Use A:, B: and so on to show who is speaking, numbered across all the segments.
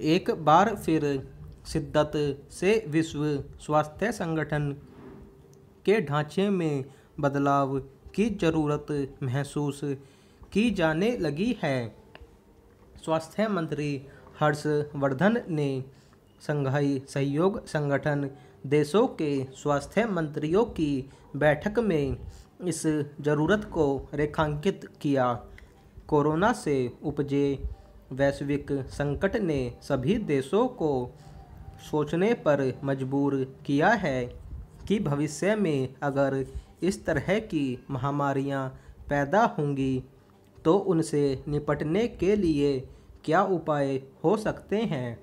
A: एक बार फिर शिद्दत से विश्व स्वास्थ्य संगठन के ढांचे में बदलाव की ज़रूरत महसूस की जाने लगी है। स्वास्थ्य मंत्री हर्षवर्धन ने शंघाई सहयोग संगठन देशों के स्वास्थ्य मंत्रियों की बैठक में इस ज़रूरत को रेखांकित किया। कोरोना से उपजे वैश्विक संकट ने सभी देशों को सोचने पर मजबूर किया है कि भविष्य में अगर इस तरह की महामारियां पैदा होंगी तो उनसे निपटने के लिए क्या उपाय हो सकते हैं।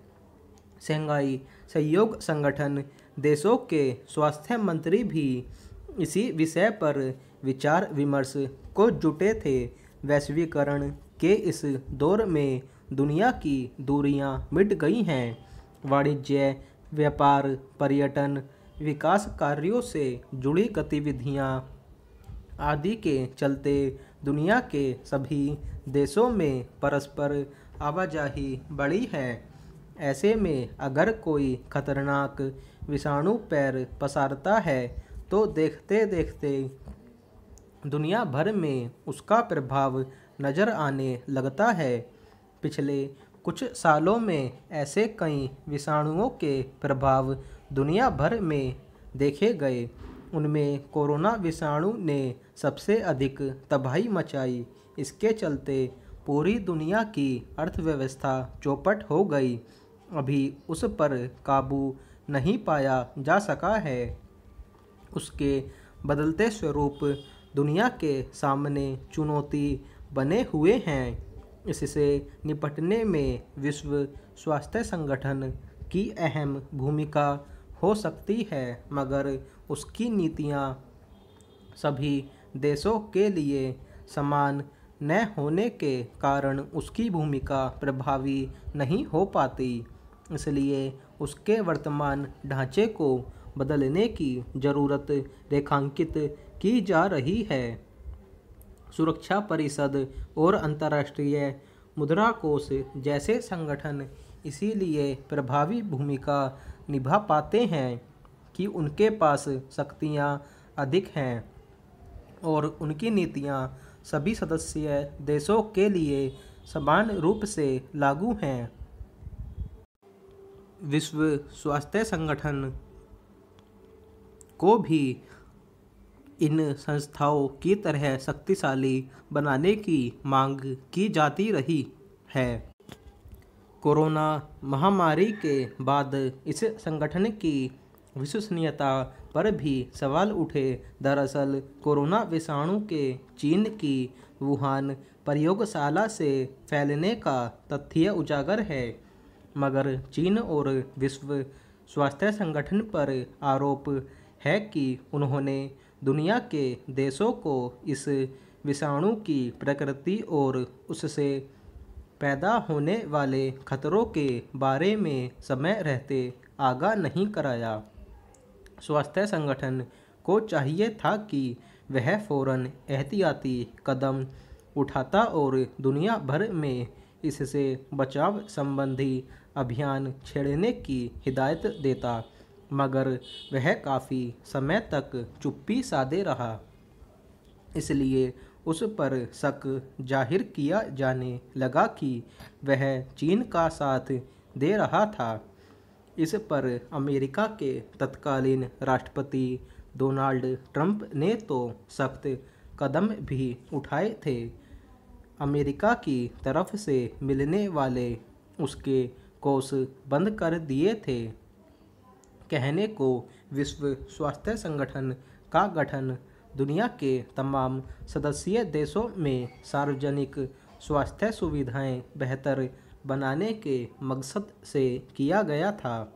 A: शंघाई सहयोग संगठन देशों के स्वास्थ्य मंत्री भी इसी विषय पर विचार विमर्श को जुटे थे। वैश्वीकरण के इस दौर में दुनिया की दूरियां मिट गई हैं। वाणिज्य, व्यापार, पर्यटन, विकास कार्यों से जुड़ी गतिविधियां आदि के चलते दुनिया के सभी देशों में परस्पर आवाजाही बढ़ी है। ऐसे में अगर कोई खतरनाक विषाणु पैर पसारता है तो देखते देखते दुनिया भर में उसका प्रभाव नज़र आने लगता है। पिछले कुछ सालों में ऐसे कई विषाणुओं के प्रभाव दुनिया भर में देखे गए। उनमें कोरोना विषाणु ने सबसे अधिक तबाही मचाई। इसके चलते पूरी दुनिया की अर्थव्यवस्था चौपट हो गई। अभी उस पर काबू नहीं पाया जा सका है। उसके बदलते स्वरूप दुनिया के सामने चुनौती बने हुए हैं। इससे निपटने में विश्व स्वास्थ्य संगठन की अहम भूमिका हो सकती है, मगर उसकी नीतियां सभी देशों के लिए समान न होने के कारण उसकी भूमिका प्रभावी नहीं हो पाती। इसलिए उसके वर्तमान ढांचे को बदलने की ज़रूरत रेखांकित की जा रही है। सुरक्षा परिषद और अंतर्राष्ट्रीय मुद्रा कोष जैसे संगठन इसीलिए प्रभावी भूमिका निभा पाते हैं कि उनके पास शक्तियां अधिक हैं और उनकी नीतियां सभी सदस्य देशों के लिए समान रूप से लागू हैं। विश्व स्वास्थ्य संगठन को भी इन संस्थाओं की तरह शक्तिशाली बनाने की मांग की जाती रही है। कोरोना महामारी के बाद इस संगठन की विश्वसनीयता पर भी सवाल उठे। दरअसल कोरोना विषाणु के चीन की वुहान प्रयोगशाला से फैलने का तथ्य उजागर है, मगर चीन और विश्व स्वास्थ्य संगठन पर आरोप है कि उन्होंने दुनिया के देशों को इस विषाणु की प्रकृति और उससे पैदा होने वाले खतरों के बारे में समय रहते आगाह नहीं कराया। स्वास्थ्य संगठन को चाहिए था कि वह फौरन एहतियाती कदम उठाता और दुनिया भर में इससे बचाव संबंधी अभियान छेड़ने की हिदायत देता, मगर वह काफ़ी समय तक चुप्पी साधे रहा। इसलिए उस पर शक जाहिर किया जाने लगा कि वह चीन का साथ दे रहा था। इस पर अमेरिका के तत्कालीन राष्ट्रपति डोनाल्ड ट्रंप ने तो सख्त कदम भी उठाए थे। अमेरिका की तरफ से मिलने वाले उसके कोष बंद कर दिए थे। कहने को विश्व स्वास्थ्य संगठन का गठन दुनिया के तमाम सदस्य देशों में सार्वजनिक स्वास्थ्य सुविधाएं बेहतर बनाने के मकसद से किया गया था,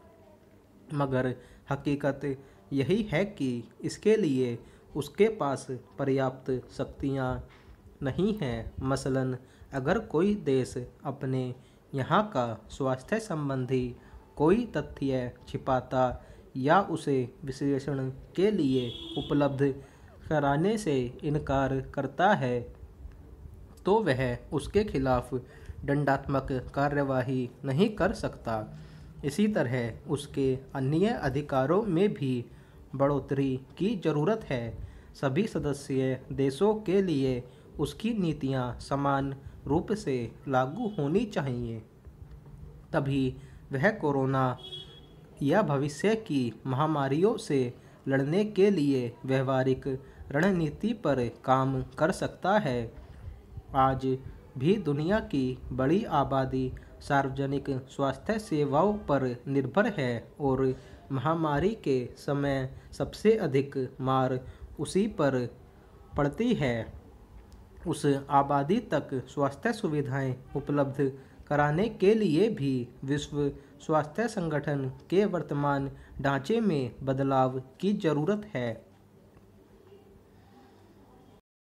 A: मगर हकीकत यही है कि इसके लिए उसके पास पर्याप्त शक्तियां नहीं हैं। मसलन अगर कोई देश अपने यहाँ का स्वास्थ्य संबंधी कोई तथ्य छिपाता या उसे विश्लेषण के लिए उपलब्ध कराने से इनकार करता है तो वह उसके खिलाफ दंडात्मक कार्यवाही नहीं कर सकता। इसी तरह उसके अन्य अधिकारों में भी बढ़ोतरी की जरूरत है। सभी सदस्य देशों के लिए उसकी नीतियां समान रूप से लागू होनी चाहिए। तभी वह कोरोना या भविष्य की महामारियों से लड़ने के लिए व्यवहारिक रणनीति पर काम कर सकता है। आज भी दुनिया की बड़ी आबादी सार्वजनिक स्वास्थ्य सेवाओं पर निर्भर है और महामारी के समय सबसे अधिक मार उसी पर पड़ती है। उस आबादी तक स्वास्थ्य सुविधाएं उपलब्ध कराने के लिए भी विश्व स्वास्थ्य संगठन के वर्तमान ढांचे में बदलाव की जरूरत है।